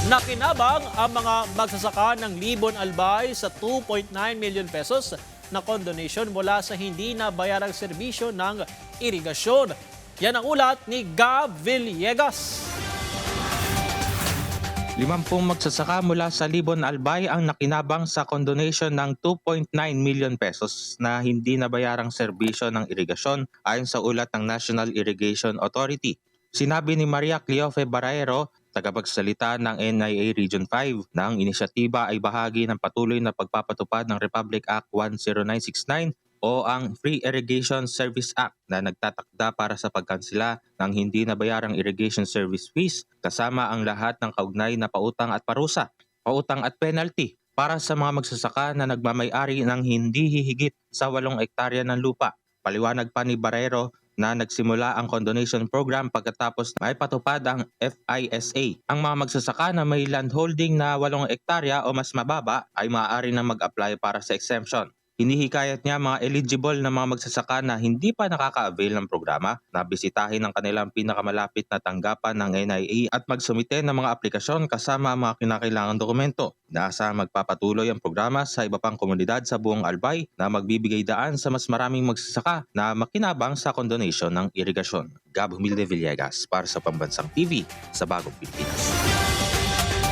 Nakinabang ang mga magsasaka ng Libon Albay sa 2.9 million pesos na condonation mula sa hindi nabayarang serbisyo ng irigasyon. Yan ang ulat ni Gab Villegas. 50 magsasaka mula sa Libon Albay ang nakinabang sa condonation ng 2.9 million pesos na hindi nabayarang serbisyo ng irigasyon ayon sa ulat ng National Irrigation Authority. Sinabi ni Maria Cleofe Barrero, tagapagsalita ng NIA Region 5, na ang inisyatiba ay bahagi ng patuloy na pagpapatupad ng Republic Act 10969 o ang Free Irrigation Service Act na nagtatakda para sa pagkansela ng hindi nabayarang irrigation service fees kasama ang lahat ng kaugnay na pautang at parusa, pautang at penalty para sa mga magsasaka na nagmamay-ari ng hindi hihigit sa 8 hektarya ng lupa. Paliwanag pa ni Barrero na nagsimula ang condonation program pagkatapos may patupad ang FISA. Ang mga magsasaka na may landholding na 8 hektarya o mas mababa ay maaari na mag-apply para sa exemption. Hinihikayat niya mga eligible na mga magsasaka na hindi pa nakaka-avail ng programa na bisitahin ang kanilang pinakamalapit na tanggapan ng NIA at magsumite ng mga aplikasyon kasama ang mga kinakailangang dokumento. Inaasahang magpapatuloy ang programa sa iba pang komunidad sa buong Albay na magbibigay daan sa mas maraming magsasaka na makinabang sa condonation ng irigasyon. Gab Humilde Villegas para sa Pambansang TV sa Bagong Pilipinas.